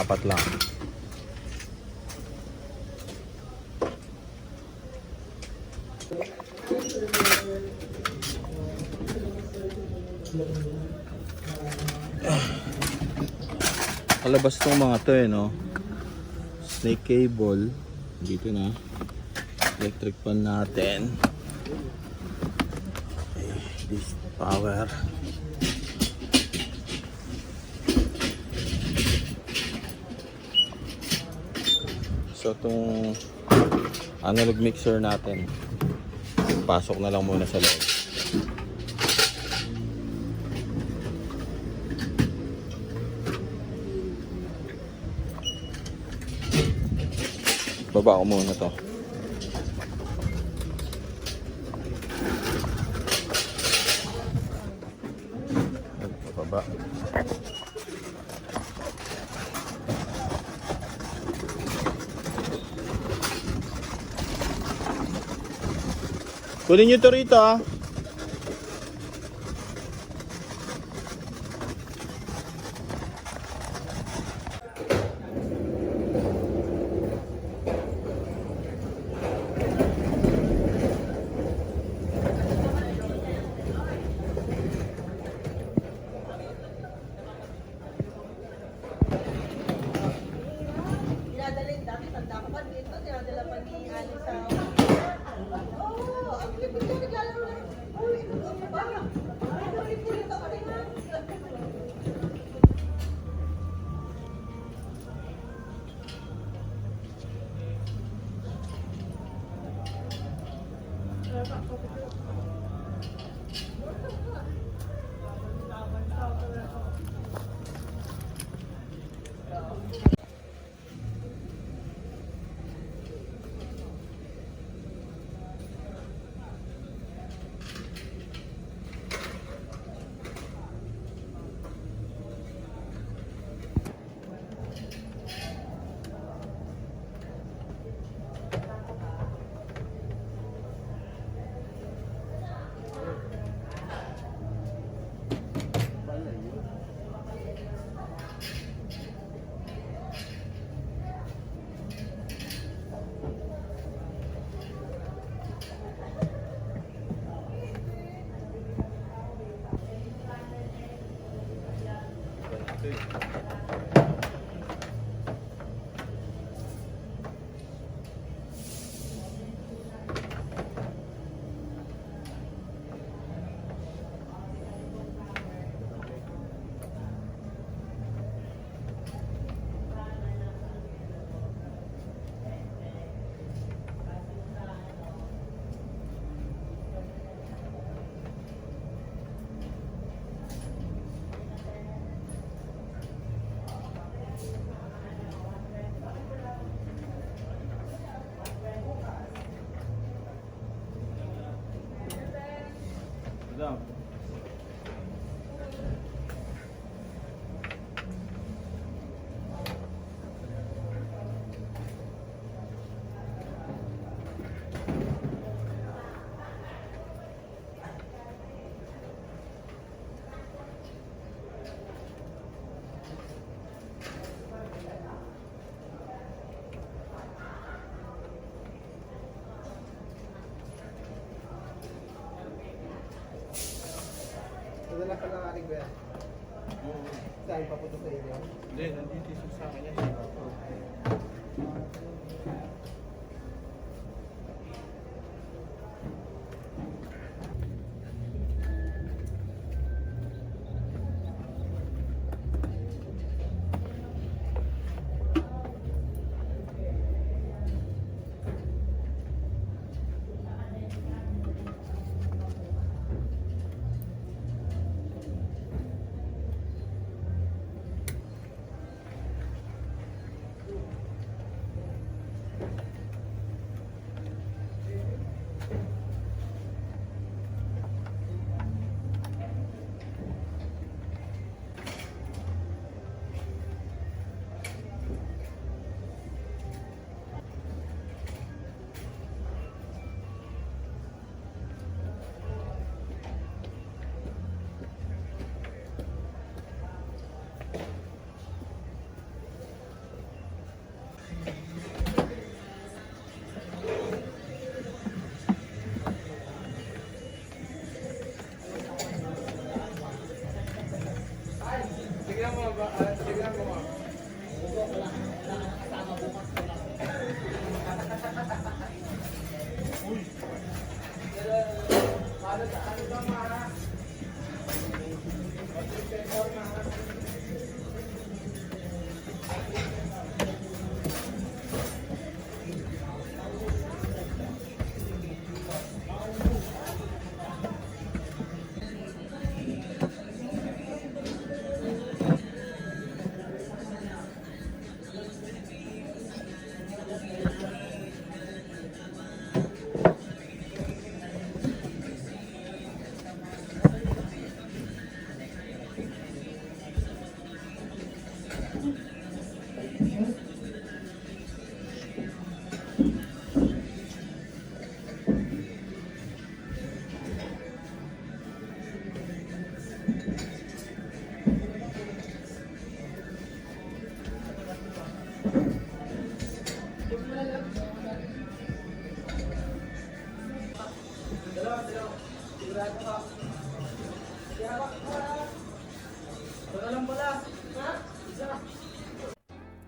apat lang. Palabas tong mga to eh, no? Snake cable. Dito na. Electric pan natin. Okay, this power. So itong analog mixer natin, pasok na lang muna sa loob. Baba ko muna to. Baba. Kunin nyo to rito ah. Nadala ka ng aking ba yan? Saan papunta sa inyo? Hindi, nandito sa akin yan.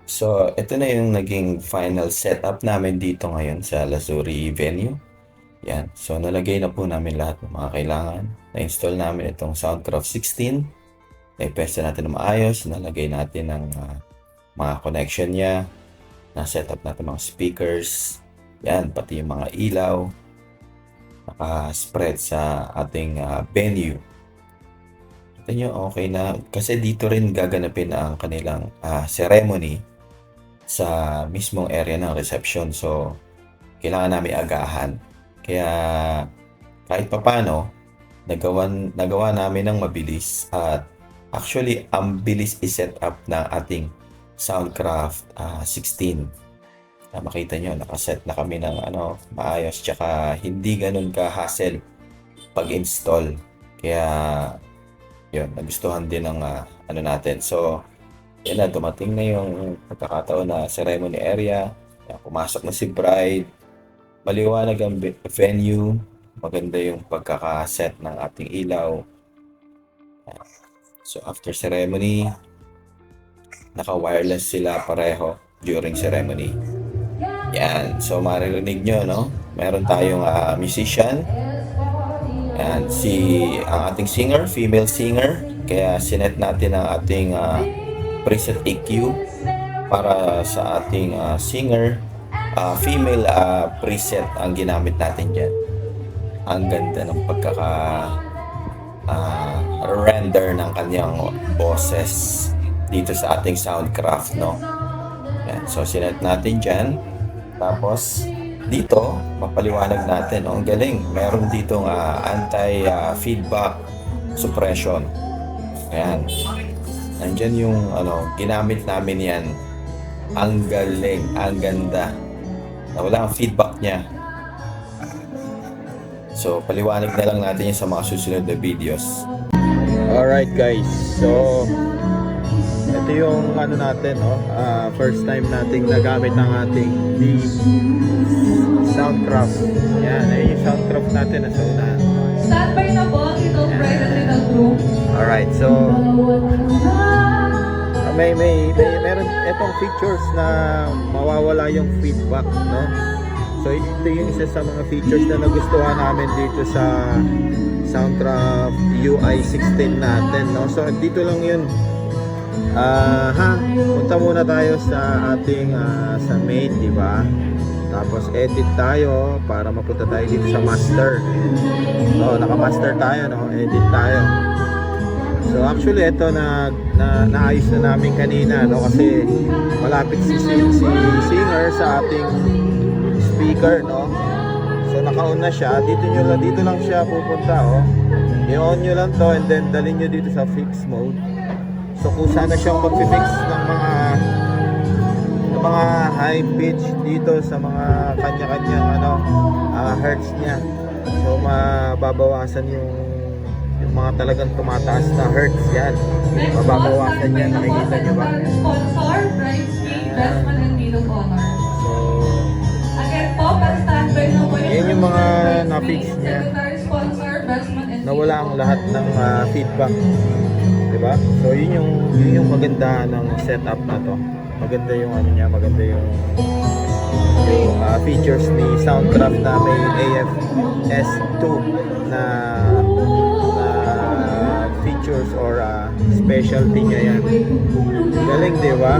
So, ito na yung naging final setup namin dito ngayon sa Lazuri venue. Yan. So, nalagay na po namin lahat ng mga kailangan. Na-install namin itong Soundcraft 16. Na-pesta natin na maayos. Nalagay natin ang mga connection niya. Na-setup natin mga speakers. Yan, pati yung mga ilaw. Naka-spread sa ating venue. Kita nyo, okay na. Kasi dito rin gaganapin ang kanilang ceremony sa mismong area ng reception. So, kailangan namin agahan. Kaya, kahit papano, nagawa namin ng mabilis. At actually, ang bilis i-set up ng ating Soundcraft 16. Makita nyo, nakaset na kami ng maayos. Tsaka, hindi ganun ka-hassle pag-install. Kaya, yun, nagustuhan din ng natin. So, yan na, dumating na yung pagkakataon na ceremony area. Yan, pumasok na si bride. Maliwanag ang venue. Maganda yung pagkakaset ng ating ilaw. So, after ceremony, naka-wireless sila pareho during ceremony. Yan. So, maririnig nyo, no? Meron tayong musician. Yan. Ang ating singer, female singer. Kaya sinet natin ang ating preset EQ para sa ating singer. Female preset ang ginamit natin dyan. Ang ganda ng render ng kanyang boses dito sa ating Soundcraft, no? Yan. So, sinet natin dyan. Tapos, dito, mapaliwanag natin. No? Ang galing. Meron ditong anti-feedback suppression. Ayan. Nandyan yung ginamit namin yan. Ang galing, ang ganda. Wala ang feedback niya. So, paliwanag na lang natin yan sa mga susunod na videos. Alright guys, so ito yung natin, no? First time nating nagamit ang ating Soundcraft. Yan, ayun yung Soundcraft natin na sa unahan. Standby na po, little bride and little groom. Alright, so meron itong features na mawawala yung feedback, no? So ito yung isa sa mga features na nagustuhan namin dito sa Soundcraft UI 16 natin, no? So dito lang yun. Punta muna tayo sa ating sa main, di ba? Tapos edit tayo para mapunta tayo dito sa master. So naka-master tayo, no? Edit tayo. So actually ito naayos na namin kanina, no, kasi malapit si singer sa ating speaker, no. So naka-on na siya. Dito lang siya pupunta, oh. I-on nyo lang to and then dalhin nyo dito sa fix mode. So kung sana siyang mag-fix ng mga high pitch dito sa mga kanya-kanyang hertz niya. So mababawasan yung mga talagang tumataas na hertz yan. Mababawasan yan. Nakikita nyo ba? Sponsor, Bridesmaid, Bestman, and Maid of Honor. So, Again po, standby na po yan yung mga na-fix niya. Secretary sponsor, Bestman, and Nawala ang lahat ng feedback. Diba? So, yun yung maganda ng setup na to. Maganda yung niya, maganda yung features ni Soundcraft na may AFS2 na features or specialty niya yan. Galing, di ba?